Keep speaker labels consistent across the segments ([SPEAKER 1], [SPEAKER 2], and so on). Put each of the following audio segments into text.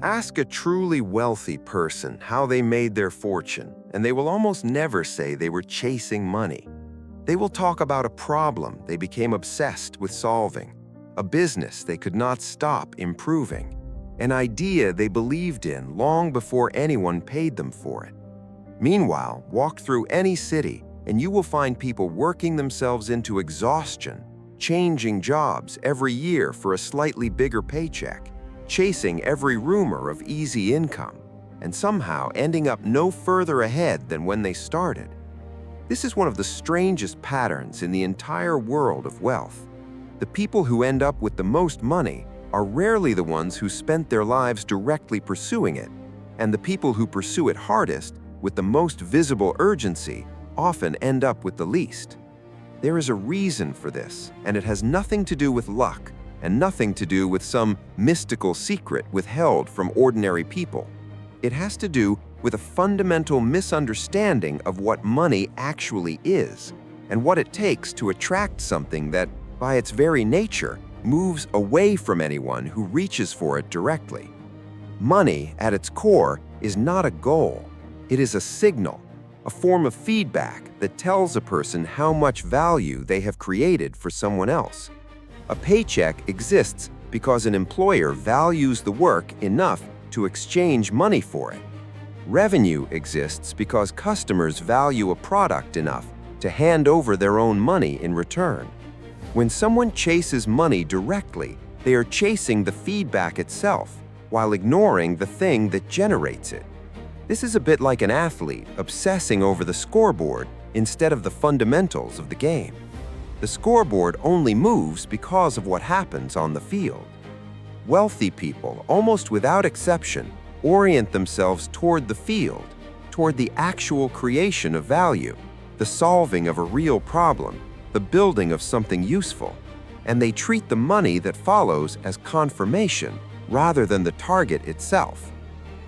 [SPEAKER 1] Ask a truly wealthy person how they made their fortune, and they will almost never say they were chasing money. They will talk about a problem they became obsessed with solving, a business they could not stop improving, an idea they believed in long before anyone paid them for it. Meanwhile, walk through any city, and you will find people working themselves into exhaustion, changing jobs every year for a slightly bigger paycheck, chasing every rumor of easy income, and somehow ending up no further ahead than when they started. This is one of the strangest patterns in the entire world of wealth. The people who end up with the most money are rarely the ones who spent their lives directly pursuing it, and the people who pursue it hardest, with the most visible urgency, often end up with the least. There is a reason for this, and it has nothing to do with luck, and nothing to do with some mystical secret withheld from ordinary people. It has to do with a fundamental misunderstanding of what money actually is, and what it takes to attract something that, by its very nature, moves away from anyone who reaches for it directly. Money, at its core, is not a goal. It is a signal, a form of feedback that tells a person how much value they have created for someone else. A paycheck exists because an employer values the work enough to exchange money for it. Revenue exists because customers value a product enough to hand over their own money in return. When someone chases money directly, they are chasing the feedback itself while ignoring the thing that generates it. This is a bit like an athlete obsessing over the scoreboard instead of the fundamentals of the game. The scoreboard only moves because of what happens on the field. Wealthy people, almost without exception, orient themselves toward the field, toward the actual creation of value, the solving of a real problem, the building of something useful, and they treat the money that follows as confirmation rather than the target itself.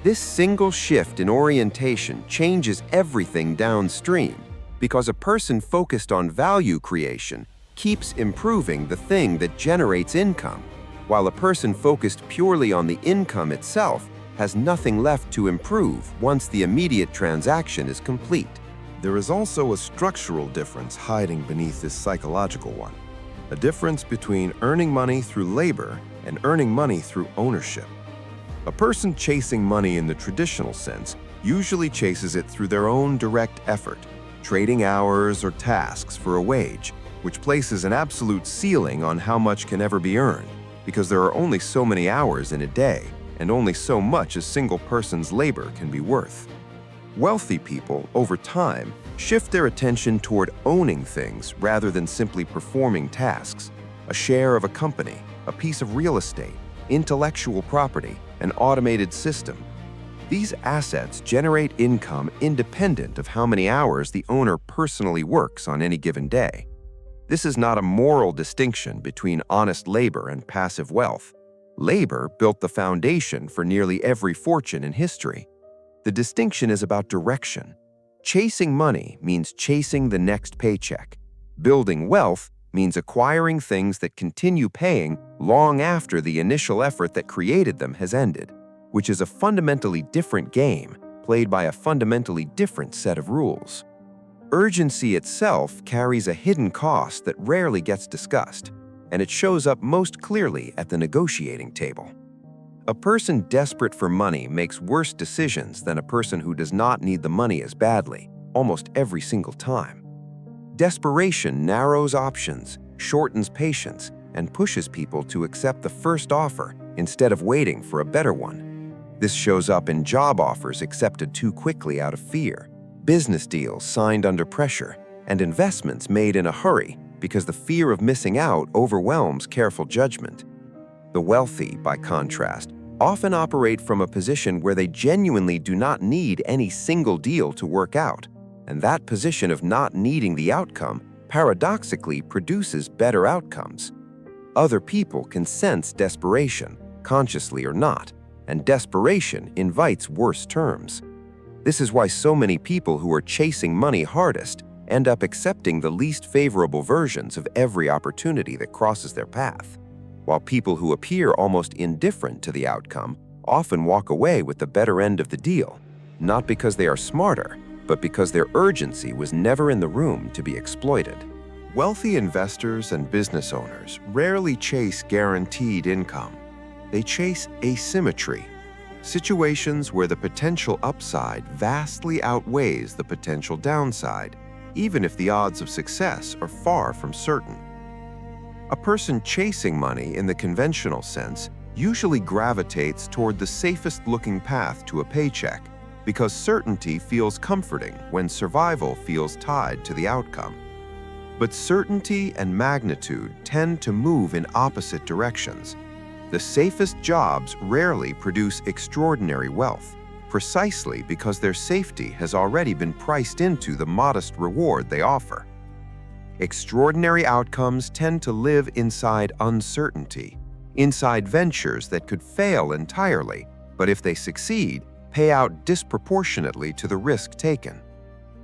[SPEAKER 1] This single shift in orientation changes everything downstream, because a person focused on value creation keeps improving the thing that generates income, while a person focused purely on the income itself has nothing left to improve once the immediate transaction is complete.
[SPEAKER 2] There is also a structural difference hiding beneath this psychological one, a difference between earning money through labor and earning money through ownership. A person chasing money in the traditional sense usually chases it through their own direct effort, trading hours or tasks for a wage, which places an absolute ceiling on how much can ever be earned, because there are only so many hours in a day, and only so much a single person's labor can be worth. Wealthy people, over time, shift their attention toward owning things rather than simply performing tasks: a share of a company, a piece of real estate, intellectual property, an automated system. These assets generate income independent of how many hours the owner personally works on any given day. This is not a moral distinction between honest labor and passive wealth. Labor built the foundation for nearly every fortune in history. The distinction is about direction. Chasing money means chasing the next paycheck. Building wealth means acquiring things that continue paying long after the initial effort that created them has ended, which is a fundamentally different game played by a fundamentally different set of rules. Urgency itself carries a hidden cost that rarely gets discussed, and it shows up most clearly at the negotiating table. A person desperate for money makes worse decisions than a person who does not need the money as badly, almost every single time. Desperation narrows options, shortens patience, and pushes people to accept the first offer instead of waiting for a better one. This shows up in job offers accepted too quickly out of fear, business deals signed under pressure, and investments made in a hurry because the fear of missing out overwhelms careful judgment. The wealthy, by contrast, often operate from a position where they genuinely do not need any single deal to work out, and that position of not needing the outcome paradoxically produces better outcomes. Other people can sense desperation, consciously or not, and desperation invites worse terms. This is why so many people who are chasing money hardest end up accepting the least favorable versions of every opportunity that crosses their path, while people who appear almost indifferent to the outcome
[SPEAKER 1] often walk away with the better end of the deal, not because they are smarter, but because their urgency was never in the room to be exploited. Wealthy investors and business owners rarely chase guaranteed income. They chase asymmetry, situations where the potential upside vastly outweighs the potential downside, even if the odds of success are far from certain. A person chasing money in the conventional sense usually gravitates toward the safest-looking path to a paycheck because certainty feels comforting when survival feels tied to the outcome. But certainty and magnitude tend to move in opposite directions. The safest jobs rarely produce extraordinary wealth, precisely because their safety has already been priced into the modest reward they offer. Extraordinary outcomes tend to live inside uncertainty, inside ventures that could fail entirely, but if they succeed, pay out disproportionately to the risk taken.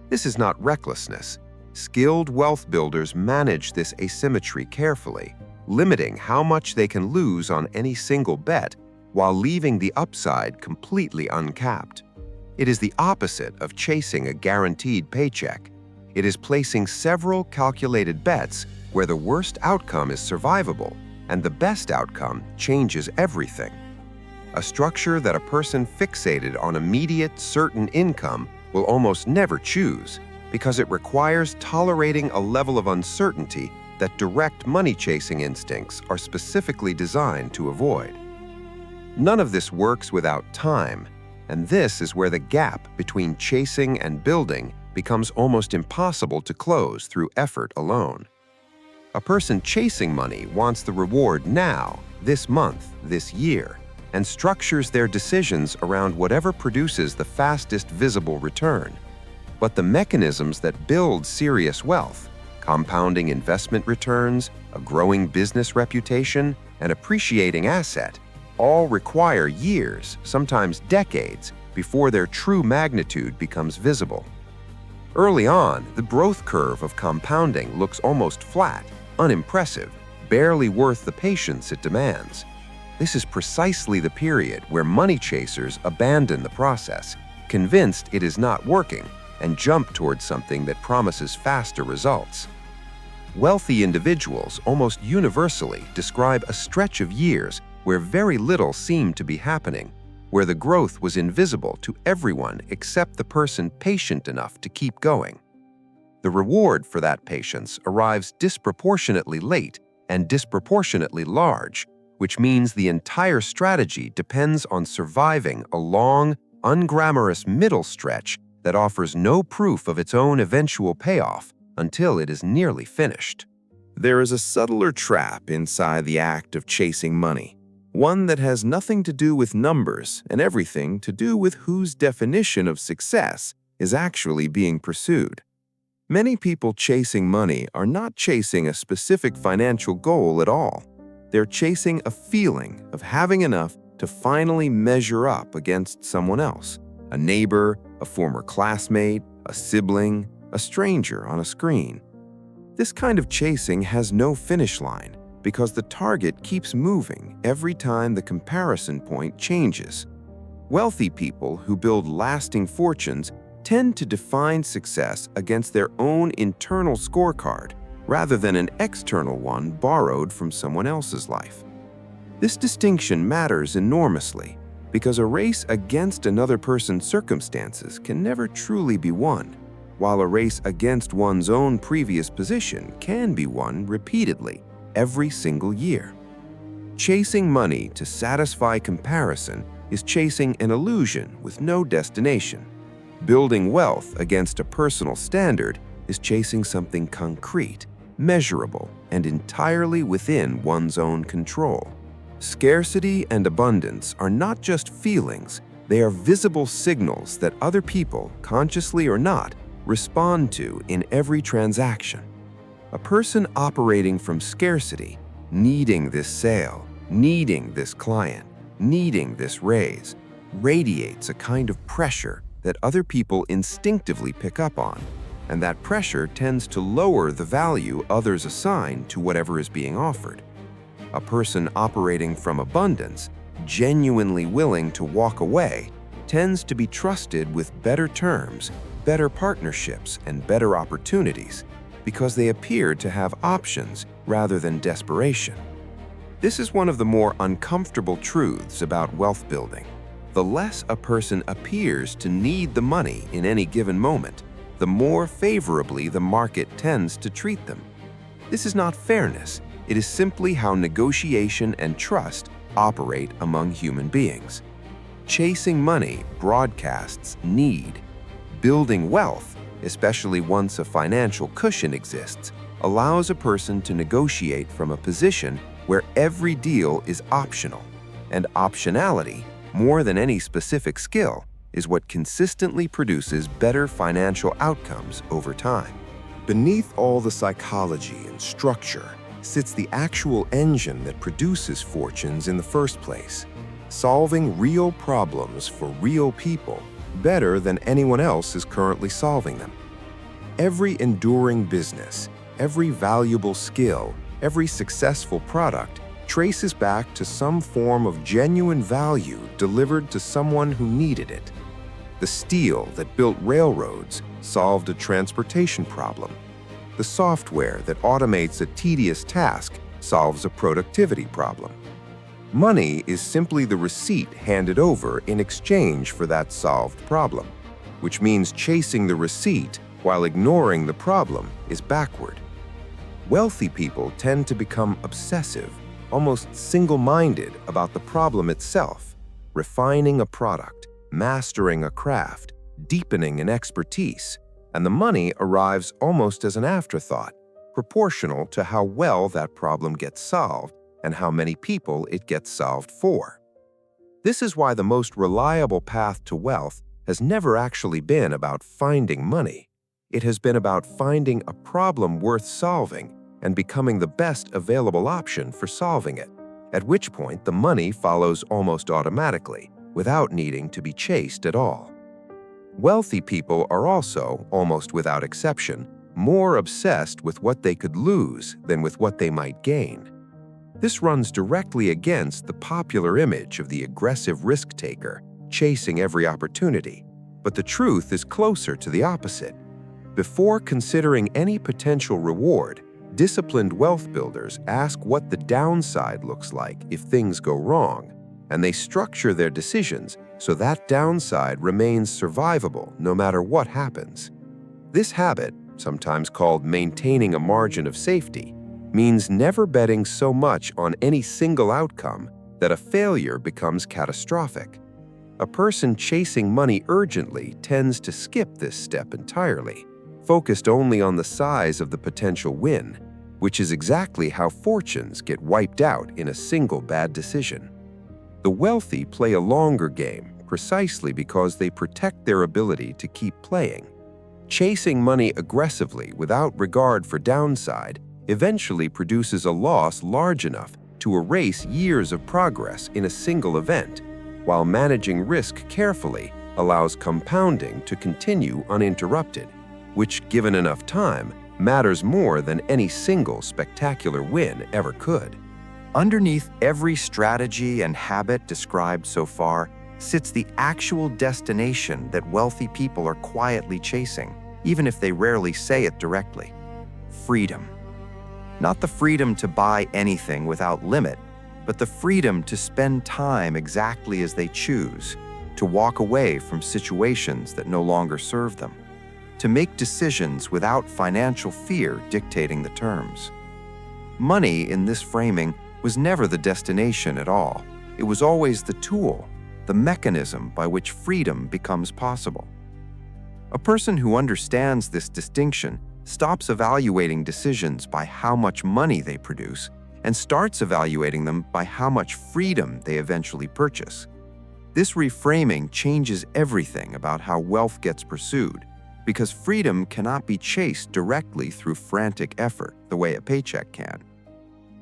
[SPEAKER 1] This is not recklessness. Skilled wealth builders manage this asymmetry carefully, limiting how much they can lose on any single bet while leaving the upside completely uncapped. It is the opposite of chasing a guaranteed paycheck. It is placing several calculated bets where the worst outcome is survivable and the best outcome changes everything. A structure that a person fixated on immediate, certain income will almost never choose, because it requires tolerating a level of uncertainty that direct money-chasing instincts are specifically designed to avoid. None of this works without time, and this is where the gap between chasing and building becomes almost impossible to close through effort alone. A person chasing money wants the reward now, this month, this year, and structures their decisions around whatever produces the fastest visible return. But the mechanisms that build serious wealth, compounding investment returns, a growing business reputation, an appreciating asset, all require years, sometimes decades, before their true magnitude becomes visible. Early on, the growth curve of compounding looks almost flat, unimpressive, barely worth the patience it demands. This is precisely the period where money chasers abandon the process, convinced it is not working, and jump towards something that promises faster results. Wealthy individuals almost universally describe a stretch of years where very little seemed to be happening, where the growth was invisible to everyone except the person patient enough to keep going. The reward for that patience arrives disproportionately late and disproportionately large, which means the entire strategy depends on surviving a long, unglamorous middle stretch that offers no proof of its own eventual payoff until it is nearly finished.
[SPEAKER 2] There is a subtler trap inside the act of chasing money, one that has nothing to do with numbers and everything to do with whose definition of success is actually being pursued. Many people chasing money are not chasing a specific financial goal at all. They're chasing a feeling of having enough to finally measure up against someone else, a neighbor, a former classmate, a sibling, a stranger on a screen. This kind of chasing has no finish line because the target keeps moving every time the comparison point changes. Wealthy people who build lasting fortunes tend to define success against their own internal scorecard rather than an external one borrowed from someone else's life. This distinction matters enormously because a race against another person's circumstances can never truly be won, while a race against one's own previous position can be won repeatedly every single year. Chasing money to satisfy comparison is chasing an illusion with no destination. Building wealth against a personal standard is chasing something concrete, measurable, and entirely within one's own control. Scarcity and abundance are not just feelings, they are visible signals that other people, consciously or not, respond to in every transaction. A person operating from scarcity, needing this sale, needing this client, needing this raise, radiates a kind of pressure that other people instinctively pick up on, and that pressure tends to lower the value others assign to whatever is being offered. A person operating from abundance genuinely willing to walk away, tends to be trusted with better terms, better partnerships, and better opportunities because they appear to have options rather than desperation. This is one of the more uncomfortable truths about wealth building. The less a person appears to need the money in any given moment, the more favorably the market tends to treat them. This is not fairness. It is simply how negotiation and trust operate among human beings. Chasing money broadcasts need. Building wealth, especially once a financial cushion exists, allows a person to negotiate from a position where every deal is optional. And optionality, more than any specific skill, is what consistently produces better financial outcomes over time. Beneath all the psychology and structure sits the actual engine that produces fortunes in the first place, solving real problems for real people better than anyone else is currently solving them. Every enduring business, every valuable skill, every successful product traces back to some form of genuine value delivered to someone who needed it. The steel that built railroads solved a transportation problem. The software that automates a tedious task solves a productivity problem. Money is simply the receipt handed over in exchange for that solved problem, which means chasing the receipt while ignoring the problem is backward. Wealthy people tend to become obsessive, almost single-minded about the problem itself, refining a product, mastering a craft, deepening an expertise, and the money arrives almost as an afterthought, proportional to how well that problem gets solved and how many people it gets solved for. This is why the most reliable path to wealth has never actually been about finding money. It has been about finding a problem worth solving and becoming the best available option for solving it, at which point the money follows almost automatically, without needing to be chased at all. Wealthy people are also, almost without exception, more obsessed with what they could lose than with what they might gain. This runs directly against the popular image of the aggressive risk-taker, chasing every opportunity, but the truth is closer to the opposite. Before considering any potential reward, disciplined wealth builders ask what the downside looks like if things go wrong, and they structure their decisions so that downside remains survivable no matter what happens. This habit, sometimes called maintaining a margin of safety, means never betting so much on any single outcome that a failure becomes catastrophic. A person chasing money urgently tends to skip this step entirely, focused only on the size of the potential win, which is exactly how fortunes get wiped out in a single bad decision. The wealthy play a longer game precisely because they protect their ability to keep playing. Chasing money aggressively without regard for downside eventually produces a loss large enough to erase years of progress in a single event, while managing risk carefully allows compounding to continue uninterrupted, which, given enough time, matters more than any single spectacular win ever could. Underneath every strategy and habit described so far sits the actual destination that wealthy people are quietly chasing, even if they rarely say it directly: freedom. Not the freedom to buy anything without limit, but the freedom to spend time exactly as they choose, to walk away from situations that no longer serve them, to make decisions without financial fear dictating the terms. Money, in this framing, was never the destination at all. It was always the tool, the mechanism by which freedom becomes possible. A person who understands this distinction stops evaluating decisions by how much money they produce and starts evaluating them by how much freedom they eventually purchase. This reframing changes everything about how wealth gets pursued, because freedom cannot be chased directly through frantic effort the way a paycheck can.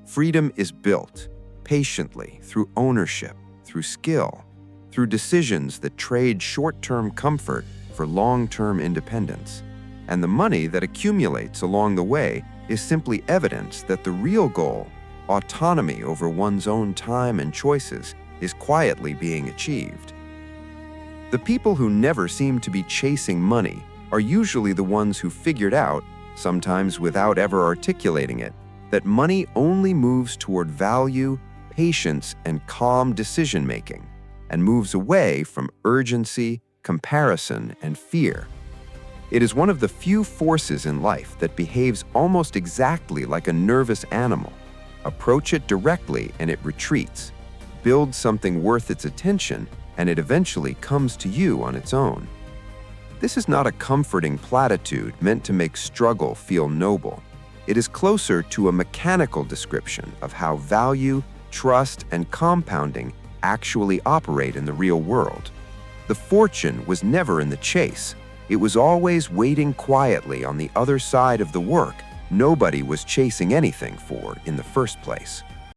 [SPEAKER 2] Freedom is built patiently through ownership, through skill, through decisions that trade short-term comfort for long-term independence. And the money that accumulates along the way is simply evidence that the real goal, autonomy over one's own time and choices, is quietly being achieved. The people who never seem to be chasing money are usually the ones who figured out, sometimes without ever articulating it, that money only moves toward value, patience, and calm decision-making, and moves away from urgency, comparison, and fear. It is one of the few forces in life that behaves almost exactly like a nervous animal. Approach it directly and it retreats. Build something worth its attention and it eventually comes to you on its own. This is not a comforting platitude meant to make struggle feel noble. It is closer to a mechanical description of how value, trust, and compounding actually operate in the real world. The fortune was never in the chase. It was always waiting quietly on the other side of the work nobody was chasing anything for in the first place.